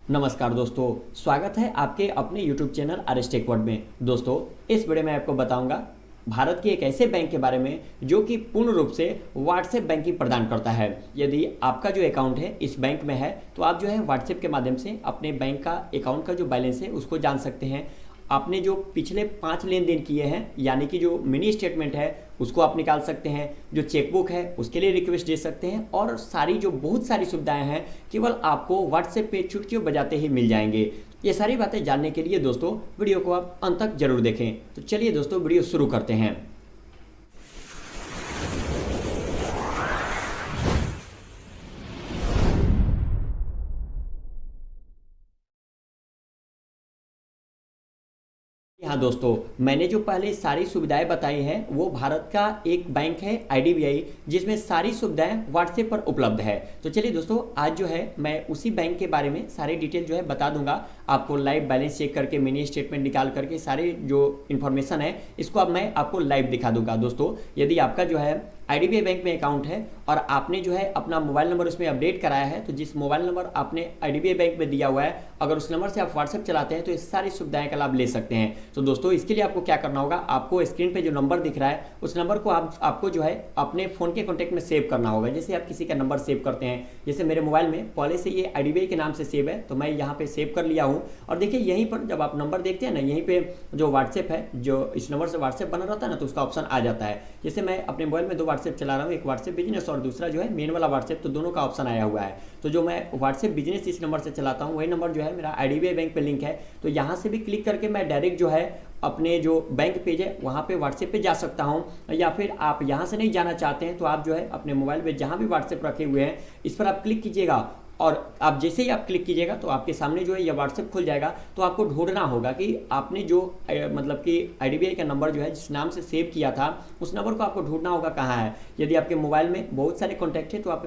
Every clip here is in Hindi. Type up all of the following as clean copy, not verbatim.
नमस्कार दोस्तों, स्वागत है आपके अपने YouTube channel RS tech world में। दोस्तों, इस वीडियो में आपको बताऊंगा भारत के एक ऐसे बैंक के बारे में जो कि पूर्ण रूप से व्हाट्सएप बैंकिंग प्रदान करता है। यदि आपका जो अकाउंट है इस बैंक में है तो आप जो है व्हाट्सएप के माध्यम से अपने बैंक का अकाउंट का जो बैलेंस है उसको जान सकते हैं। आपने जो पिछले 5 लेन देन किए हैं यानी कि जो मिनी स्टेटमेंट है उसको आप निकाल सकते हैं, जो चेकबुक है उसके लिए रिक्वेस्ट दे सकते हैं और सारी जो बहुत सारी सुविधाएं हैं केवल आपको व्हाट्सएप पे चुटकियों बजाते ही मिल जाएंगे। ये सारी बातें जानने के लिए दोस्तों वीडियो को आप अंत तक जरूर देखें। तो चलिए दोस्तों वीडियो शुरू करते हैं। हाँ दोस्तों, मैंने जो पहले सारी सुविधाएं बताई हैं वो भारत का एक बैंक है आईडीबीआई, जिसमें सारी सुविधाएं व्हाट्सएप पर उपलब्ध है। तो चलिए दोस्तों, आज जो है मैं उसी बैंक के बारे में सारी डिटेल जो है बता दूंगा आपको। लाइव बैलेंस चेक करके, मिनी स्टेटमेंट निकाल करके सारे जो इन्फॉर्मेशन है इसको अब मैं आपको लाइव दिखा दूंगा। दोस्तों, यदि आपका जो है आईडीबीआई बैंक में अकाउंट है और आपने जो है अपना मोबाइल नंबर उसमें अपडेट कराया है, तो जिस मोबाइल नंबर आपने आईडीबीआई बैंक में दिया हुआ है अगर उस नंबर से आप व्हाट्सएप चलाते हैं तो इस सारी सुविधाएं का लाभ ले सकते हैं। तो दोस्तों, इसके लिए आपको क्या करना होगा, आपको स्क्रीन पे जो नंबर दिख रहा है उस नंबर को आपको जो है अपने फोन के कॉन्टैक्ट में सेव करना होगा। जैसे आप किसी का नंबर सेव करते हैं, जैसे मेरे मोबाइल में पहले से ये आईडीबीआई के नाम से सेव है तो मैं यहाँ पे सेव कर लिया हूँ। और देखिए यहीं पर जब आप नंबर देखते हैं ना, यहीं पे जो व्हाट्सएप है, जो इस नंबर से व्हाट्सएप बना रहता है ना, तो उसका ऑप्शन आ जाता है। जैसे मैं अपने मोबाइल में 2 व्हाट्सएप चला रहा हूँ, एक व्हाट्सएप बिजनेस और दूसरा जो है मेन वाला व्हाट्सएप, तो दोनों का ऑप्शन आया हुआ है। तो जो मैं व्हाट्सएप बिजनेस इस नंबर से चलाता हूँ वही नंबर जो है मेरा आईडीबीआई बैंक पे लिंक है। तो यहाँ से भी क्लिक करके मैं डायरेक्ट जो है अपने जो बैंक पेज है वहाँ पे व्हाट्सएप पे जा सकता हूँ, या फिर आप यहाँ से नहीं जाना चाहते हैं तो आप जो है अपने मोबाइल पे जहाँ भी व्हाट्सएप रखे हुए हैं इस पर आप क्लिक कीजिएगा और आप जैसे ही आप क्लिक कीजिएगा तो आपके सामने जो है यह व्हाट्सएप खुल जाएगा। तो आपको ढूंढना होगा कि आपने जो मतलब कि आईडीबीआई का नंबर जो है जिस नाम से सेव किया था उस नंबर को आपको ढूंढना होगा कहाँ है। यदि आपके मोबाइल में बहुत सारे कॉन्टैक्ट है तो आप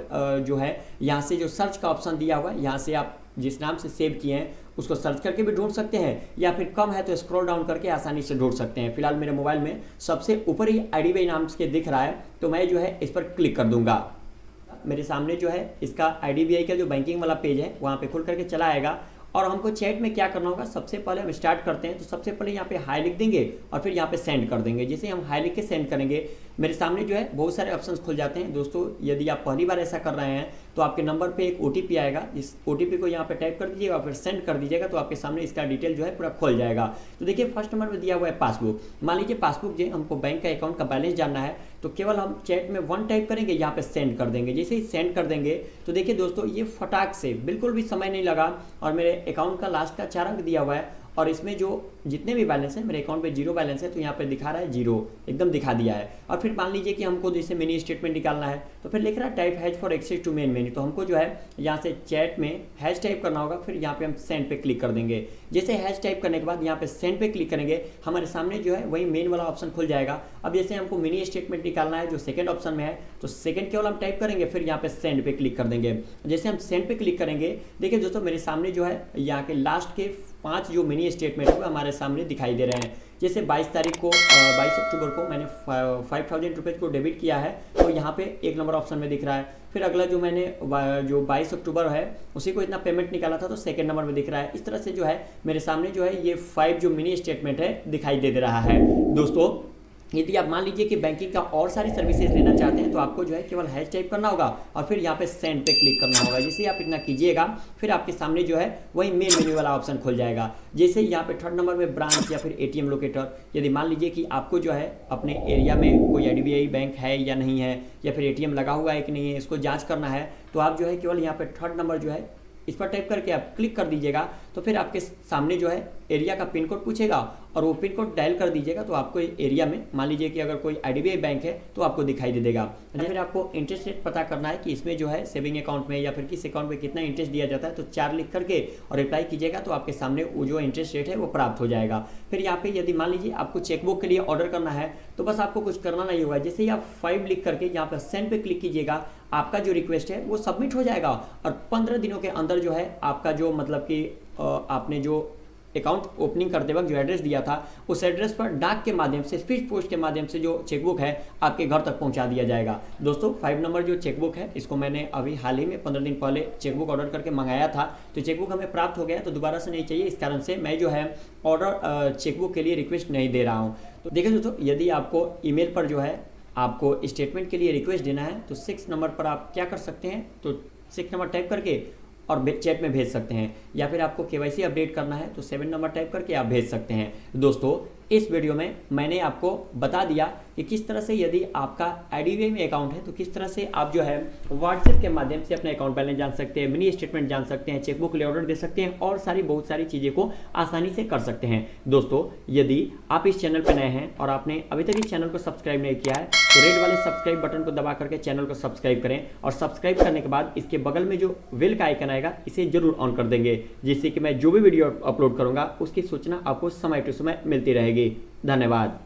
जो है यहाँ से जो सर्च का ऑप्शन दिया हुआ है यहाँ से आप जिस नाम से सेव किए हैं उसको सर्च करके भी ढूंढ सकते हैं, या फिर कम है तो स्क्रॉल डाउन करके आसानी से ढूंढ सकते हैं। फिलहाल मेरे मोबाइल में सबसे ऊपर ही आईडीबीआई नाम के दिख रहा है तो मैं जो है इस पर क्लिक कर दूंगा। मेरे सामने जो है इसका आईडीबीआई का जो बैंकिंग वाला पेज है वहाँ पे खुल करके चला आएगा। और हमको चैट में क्या करना होगा, सबसे पहले हम स्टार्ट करते हैं तो सबसे पहले यहाँ पे हाई लिख देंगे और फिर यहाँ पे सेंड कर देंगे। जैसे हम हाई लिख के सेंड करेंगे मेरे सामने जो है बहुत सारे ऑप्शंस खुल जाते हैं। दोस्तों, यदि आप पहली बार ऐसा कर रहे हैं तो आपके नंबर पे एक ओटीपी आएगा, इस ओटीपी को यहाँ पे टाइप कर दीजिएगा और फिर सेंड कर दीजिएगा तो आपके सामने इसका डिटेल जो है पूरा खुल जाएगा। तो देखिए फर्स्ट नंबर में दिया हुआ है पासबुक। मान लीजिए पासबुक जो हमको बैंक का अकाउंट का बैलेंस जानना है तो केवल हम चैट में 1 टाइप करेंगे, यहाँ पे सेंड कर देंगे। जैसे ही सेंड कर देंगे तो देखिए दोस्तों ये फटाक से, बिल्कुल भी समय नहीं लगा और मेरे अकाउंट का लास्ट का 4 अंक दिया हुआ है और इसमें जो जितने भी बैलेंस है मेरे अकाउंट पे 0 बैलेंस है तो यहाँ पे दिखा रहा है 0, एकदम दिखा दिया है। और फिर मान लीजिए कि हमको जैसे मिनी स्टेटमेंट निकालना है तो फिर लिख रहा है type hash for access to main menu, तो हमको जो है यहाँ से चैट में हैश टाइप करना होगा, फिर यहाँ पे हम सेंड पे क्लिक कर देंगे। जैसे हैश टाइप करने के बाद यहाँ पे सेंड पे क्लिक करेंगे हमारे सामने जो है वही मेन वाला ऑप्शन खुल जाएगा। अब जैसे हमको मिनी स्टेटमेंट निकालना है जो सेकंड ऑप्शन में है तो सेकंड केवल हम टाइप करेंगे, फिर यहाँ पे सेंड पे क्लिक कर देंगे। जैसे हम सेंड पे क्लिक करेंगे देखिए दोस्तों मेरे सामने जो है यहाँ के लास्ट के 5 जो मिनी स्टेटमेंट है हमारे सामने दिखाई दे रहे हैं। जैसे 22 तारीख को 22 अक्टूबर को मैंने 5000 रुपये को डेबिट किया है तो यहाँ पे 1 नंबर ऑप्शन में दिख रहा है। फिर अगला जो मैंने जो 22 अक्टूबर है उसी को इतना पेमेंट निकाला था तो सेकंड नंबर में दिख रहा है। इस तरह से जो है मेरे सामने जो है ये 5 जो मिनी स्टेटमेंट है दिखाई दे रहा है। दोस्तों, यदि आप मान लीजिए कि बैंकिंग का और सारी सर्विसेज लेना चाहते हैं तो आपको जो है केवल हैश टाइप करना होगा और फिर यहाँ पे सेंड पे क्लिक करना होगा। जैसे आप इतना कीजिएगा फिर आपके सामने जो है वही मेन मेन्यू वाला ऑप्शन खुल जाएगा। जैसे यहाँ पे 3rd नंबर में ब्रांच या फिर एटीएम लोकेटर, यदि मान लीजिए कि आपको जो है अपने एरिया में कोई आईडीबीआई बैंक है या नहीं है, या फिर एटीएम लगा हुआ है कि नहीं है, इसको जाँच करना है तो आप जो है केवल यहाँ पे 3rd नंबर जो है इस पर टाइप करके आप क्लिक कर दीजिएगा तो फिर आपके सामने जो है एरिया का पिन कोड पूछेगा और वो पिन कोड डायल कर दीजिएगा तो आपको एरिया में मान लीजिए कि अगर कोई आईडीबीआई बैंक है तो आपको दिखाई दे देगा। या फिर आपको इंटरेस्ट रेट पता करना है कि इसमें जो है सेविंग अकाउंट में या फिर किस अकाउंट में कितना इंटरेस्ट दिया जाता है तो 4 लिख करके और रिप्लाई कीजिएगा तो आपके सामने वो जो इंटरेस्ट रेट है वो प्राप्त हो जाएगा। फिर यहाँ पे यदि मान लीजिए आपको चेकबुक के लिए ऑर्डर करना है तो बस आपको कुछ करना नहीं होगा। जैसे ही आप 5 लिख करके यहाँ पर सेंड पे क्लिक कीजिएगा आपका जो रिक्वेस्ट है वो सबमिट हो जाएगा और 15 दिनों के अंदर जो है आपका जो मतलब कि आपने जो अकाउंट ओपनिंग करते वक्त जो एड्रेस दिया था उस एड्रेस पर डाक के माध्यम से, स्पीड पोस्ट के माध्यम से जो चेकबुक है आपके घर तक पहुंचा दिया जाएगा। दोस्तों 5 नंबर जो चेकबुक है इसको मैंने अभी हाल ही में 15 दिन पहले चेकबुक ऑर्डर करके मंगाया था, तो चेकबुक हमें प्राप्त हो गया, तो दोबारा से नहीं चाहिए, इस कारण से मैं जो है ऑर्डर चेकबुक के लिए रिक्वेस्ट नहीं दे रहा हूँ। तो देखिए दोस्तों, यदि आपको ईमेल पर जो है आपको स्टेटमेंट के लिए रिक्वेस्ट देना है तो 6 नंबर पर आप क्या कर सकते हैं, तो 6 नंबर टाइप करके और चैट में भेज सकते हैं, या फिर आपको केवाईसी अपडेट करना है तो 7 नंबर टाइप करके आप भेज सकते हैं। दोस्तों इस वीडियो में मैंने आपको बता दिया कि किस तरह से यदि आपका IDBI में अकाउंट है तो किस तरह से आप जो है व्हाट्सएप के माध्यम से अपने अकाउंट बैलेंस जान सकते हैं, मिनी स्टेटमेंट जान सकते हैं, चेकबुक ले ऑर्डर दे सकते हैं और बहुत सारी चीज़ें को आसानी से कर सकते हैं। दोस्तों यदि आप इस चैनल पर नए हैं और आपने अभी तक इस चैनल को सब्सक्राइब नहीं किया है तो रेड वाले सब्सक्राइब बटन को दबा करके चैनल को सब्सक्राइब करें, और सब्सक्राइब करने के बाद इसके बगल में जो बेल का आइकन आएगा इसे जरूर ऑन कर देंगे, जिससे कि मैं जो भी वीडियो अपलोड करूंगा उसकी सूचना आपको समय टू समय मिलती रहेगी। धन्यवाद।